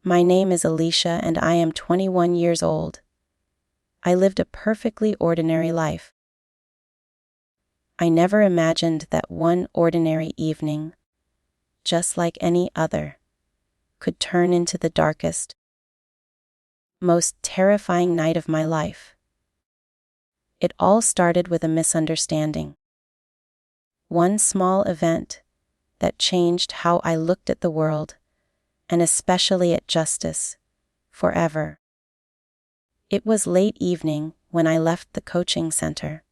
My name is Alisha and I am 21 years old. I lived a perfectly ordinary life. I never imagined that one ordinary evening, just like any other, could turn into the darkest, most terrifying night of my life. It all started with a misunderstanding. One small event that changed how I looked at the world, and especially at justice, forever. It was late evening when I left the coaching center.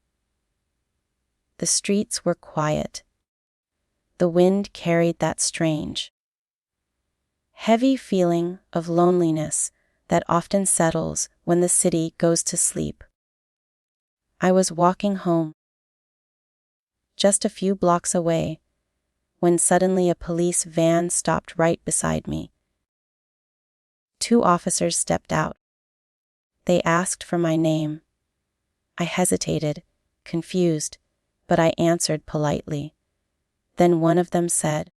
The streets were quiet. The wind carried that strange, heavy feeling of loneliness that often settles when the city goes to sleep. I was walking home, just a few blocks away, when suddenly a police van stopped right beside me. 2 officers stepped out. They asked for my name. I hesitated, confused, but I answered politely. Then one of them said,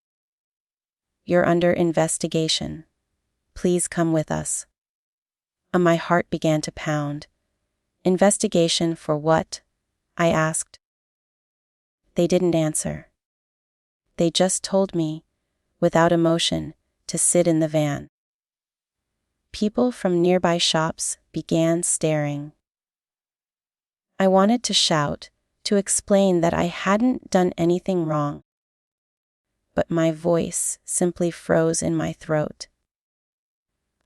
"You're under investigation. Please come with us." My heart began to pound. Investigation for what? I asked. They didn't answer. They just told me, without emotion, to sit in the van. People from nearby shops began staring. I wanted to shout, to explain that I hadn't done anything wrong. But my voice simply froze in my throat.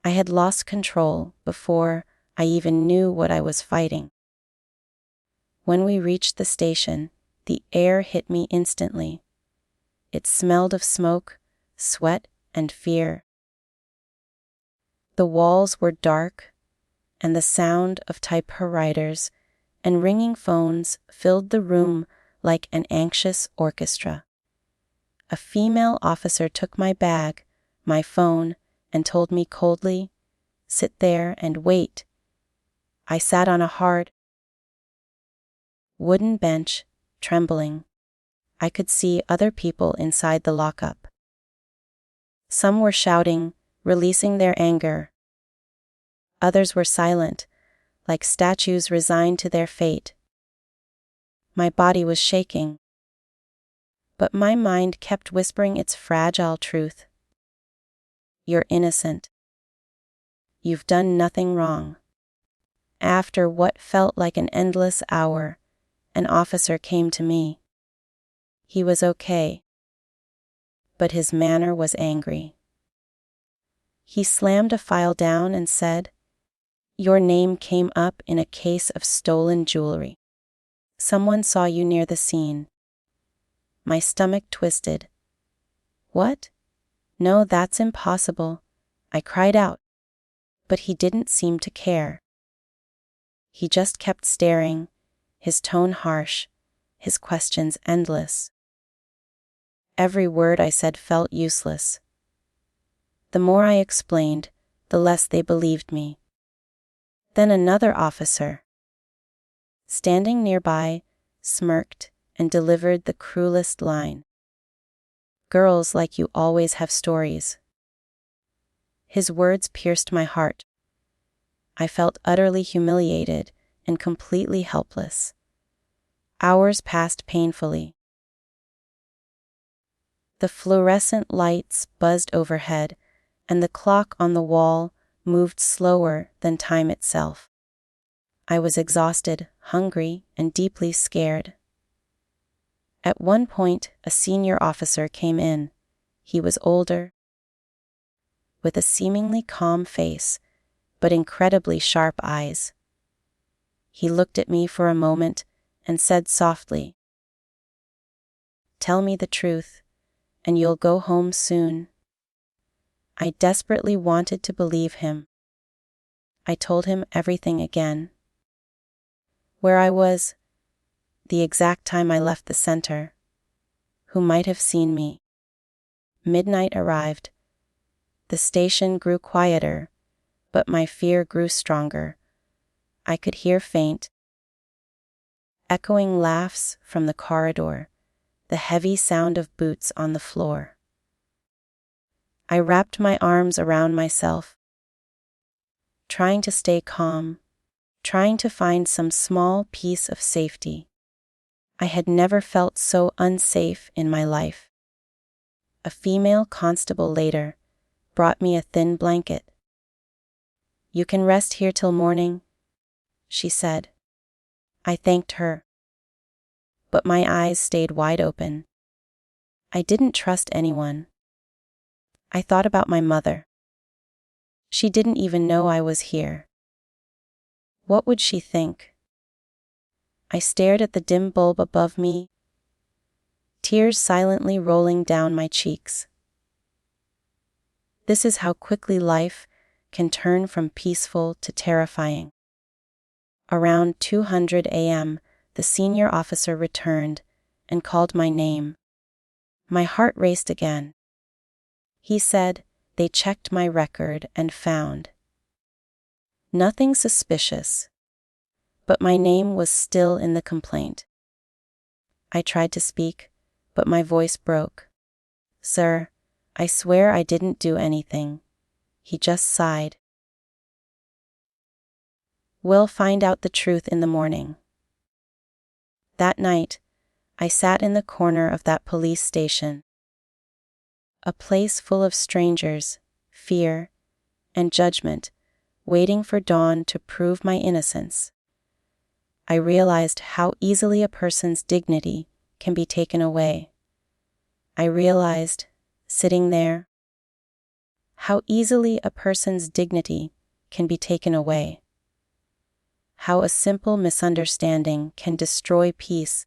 I had lost control before I even knew what I was fighting. When we reached the station, the air hit me instantly. It smelled of smoke, sweat, and fear. The walls were dark, and the sound of typewriters and ringing phones filled the room like an anxious orchestra. A female officer took my bag, my phone, and told me coldly, "Sit there and wait." I sat on a hard wooden bench, trembling. I could see other people inside the lockup. Some were shouting, releasing their anger. Others were silent, like statues resigned to their fate. My body was shaking, but my mind kept whispering its fragile truth. You're innocent. You've done nothing wrong. After what felt like an endless hour, an officer came to me. He was okay, but his manner was angry. He slammed a file down and said, "Your name came up in a case of stolen jewelry. Someone saw you near the scene." My stomach twisted. "What? No, that's impossible," I cried out, but he didn't seem to care. He just kept staring, his tone harsh, his questions endless. Every word I said felt useless. The more I explained, the less they believed me. Then another officer, standing nearby, smirked and delivered the cruelest line. "Girls like you always have stories." His words pierced my heart. I felt utterly humiliated and completely helpless. Hours passed painfully. The fluorescent lights buzzed overhead, and the clock on the wall moved slower than time itself. I was exhausted, hungry, and deeply scared. At one point, a senior officer came in. He was older, with a seemingly calm face, but incredibly sharp eyes. He looked at me for a moment and said softly, "Tell me the truth, and you'll go home soon." I desperately wanted to believe him. I told him everything again. Where I was, the exact time I left the center, who might have seen me. Midnight arrived. The station grew quieter, but my fear grew stronger. I could hear faint, echoing laughs from the corridor, the heavy sound of boots on the floor. I wrapped my arms around myself, trying to stay calm, trying to find some small piece of safety. I had never felt so unsafe in my life. A female constable later brought me a thin blanket. "You can rest here till morning," she said. I thanked her, but my eyes stayed wide open. I didn't trust anyone. I thought about my mother. She didn't even know I was here. What would she think? I stared at the dim bulb above me, tears silently rolling down my cheeks. This is how quickly life can turn from peaceful to terrifying. Around 2:00 a.m., the senior officer returned and called my name. My heart raced again. He said they checked my record and found nothing suspicious, but my name was still in the complaint. I tried to speak, but my voice broke. "Sir, I swear I didn't do anything." He just sighed. "We'll find out the truth in the morning." That night, I sat in the corner of that police station. A place full of strangers, fear, and judgment, waiting for dawn to prove my innocence. I realized how easily a person's dignity can be taken away. I realized, sitting there, how easily a person's dignity can be taken away. How a simple misunderstanding can destroy peace.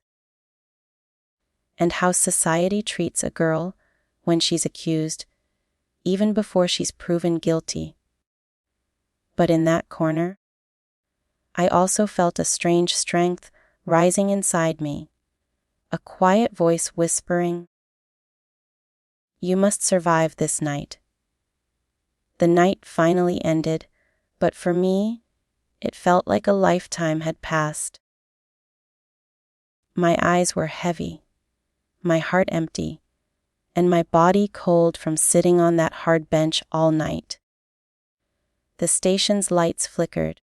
And how society treats a girl when she's accused, even before she's proven guilty. But in that corner, I also felt a strange strength rising inside me, a quiet voice whispering, "You must survive this night." The night finally ended, but for me, it felt like a lifetime had passed. My eyes were heavy, my heart empty, and my body cold from sitting on that hard bench all night. The station's lights flickered,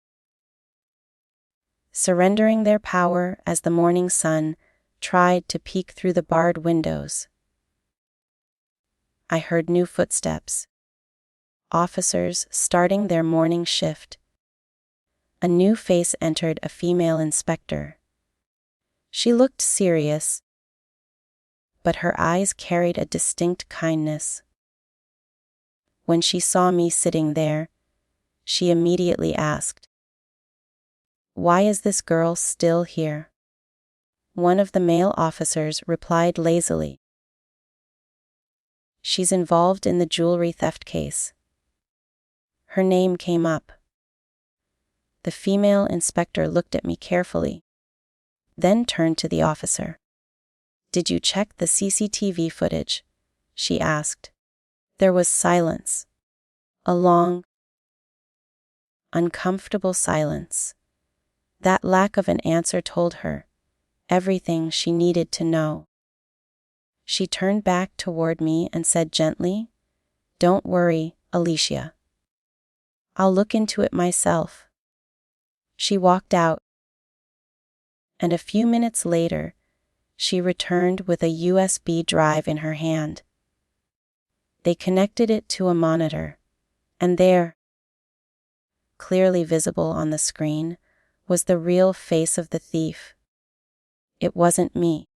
surrendering their power as the morning sun tried to peek through the barred windows. I heard new footsteps, officers starting their morning shift. A new face entered, a female inspector. She looked serious, but her eyes carried a distinct kindness. When she saw me sitting there, she immediately asked, "Why is this girl still here?" One of the male officers replied lazily, "She's involved in the jewelry theft case." Her name came up. The female inspector looked at me carefully, then turned to the officer. "Did you check the CCTV footage?" she asked. There was silence. A long, uncomfortable silence. That lack of an answer told her everything she needed to know. She turned back toward me and said gently, "Don't worry, Alisha. I'll look into it myself." She walked out, and a few minutes later, she returned with a USB drive in her hand. They connected it to a monitor, and there, clearly visible on the screen, was the real face of the thief. It wasn't me.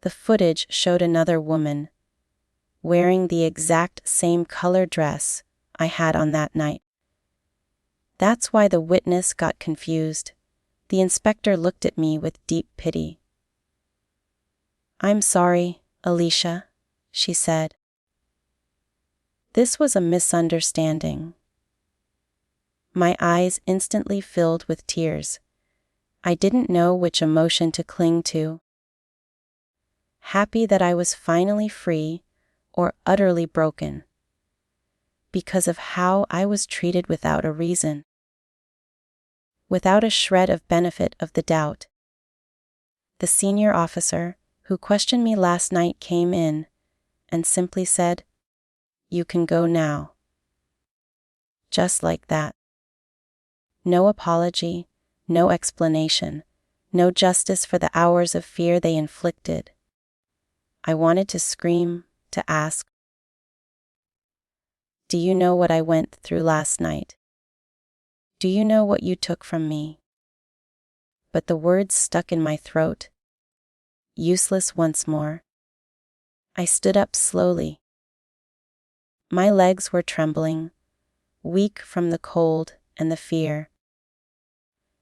The footage showed another woman, wearing the exact same color dress I had on that night. That's why the witness got confused. The inspector looked at me with deep pity. "I'm sorry, Alisha," she said. "This was a misunderstanding." My eyes instantly filled with tears. I didn't know which emotion to cling to. Happy that I was finally free, or utterly broken, because of how I was treated without a reason, without a shred of benefit of the doubt. The senior officer who questioned me last night came in and simply said, "You can go now." just like that. No apology, no explanation, no justice for the hours of fear they inflicted. I wanted to scream, to ask, "Do you know what I went through last night? Do you know what you took from me?" But the words stuck in my throat. Useless once more. I stood up slowly. My legs were trembling, weak from the cold and the fear.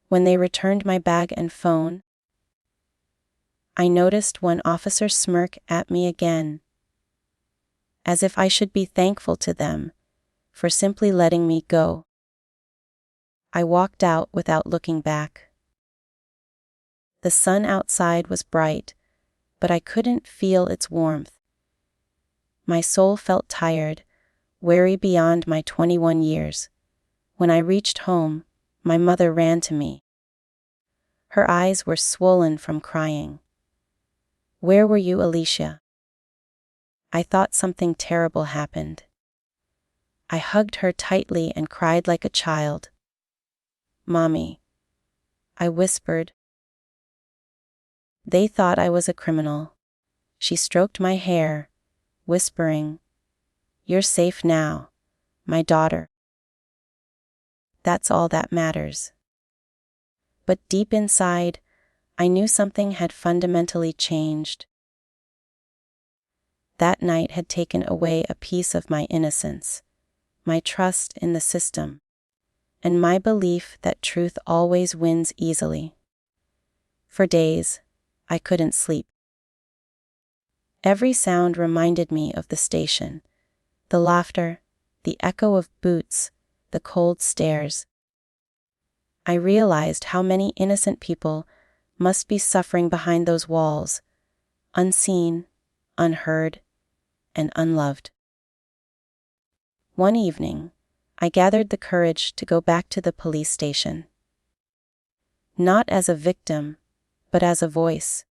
When they returned my bag and phone, I noticed one officer smirk at me again, as if I should be thankful to them for simply letting me go. I walked out without looking back. The sun outside was bright, but I couldn't feel its warmth. My soul felt tired, weary beyond my 21 years. When I reached home, my mother ran to me. Her eyes were swollen from crying. "Where were you, Alisha?" I thought something terrible happened. I hugged her tightly and cried like a child. "Mommy," I whispered. They thought I was a criminal. She stroked my hair, whispering, "You're safe now, my daughter. That's all that matters." But deep inside, I knew something had fundamentally changed. That night had taken away a piece of my innocence, my trust in the system, and my belief that truth always wins easily. For days, I couldn't sleep. Every sound reminded me of the station, the laughter, the echo of boots, the cold stares. I realized how many innocent people must be suffering behind those walls, unseen, unheard, and unloved. One evening, I gathered the courage to go back to the police station. Not as a victim, but as a voice.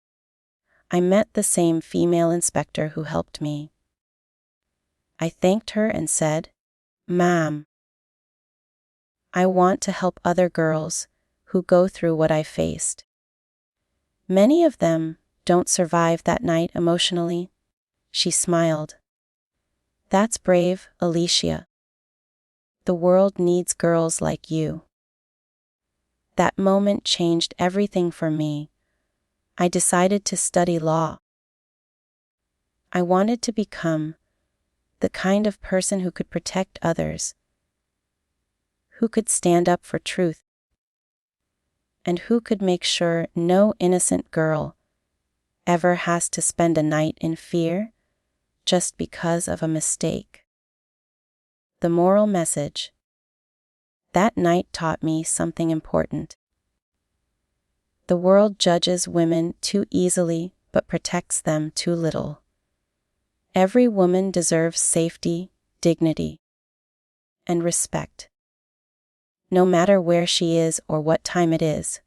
I met the same female inspector who helped me. I thanked her and said, "Ma'am, I want to help other girls who go through what I faced. Many of them don't survive that night emotionally." She smiled. "That's brave, Alisha. The world needs girls like you." That moment changed everything for me. I decided to study law. I wanted to become the kind of person who could protect others, who could stand up for truth, and who could make sure no innocent girl ever has to spend a night in fear just because of a mistake. The moral message. That night taught me something important. The world judges women too easily but protects them too little. Every woman deserves safety, dignity, and respect. No matter where she is or what time it is.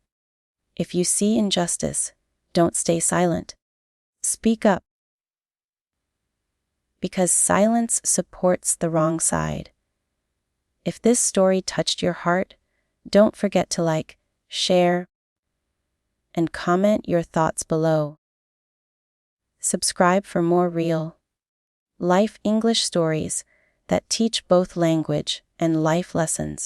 If you see injustice, don't stay silent. Speak up. Because silence supports the wrong side. If this story touched your heart, don't forget to like, share, and comment your thoughts below. Subscribe for more real life English stories that teach both language and life lessons.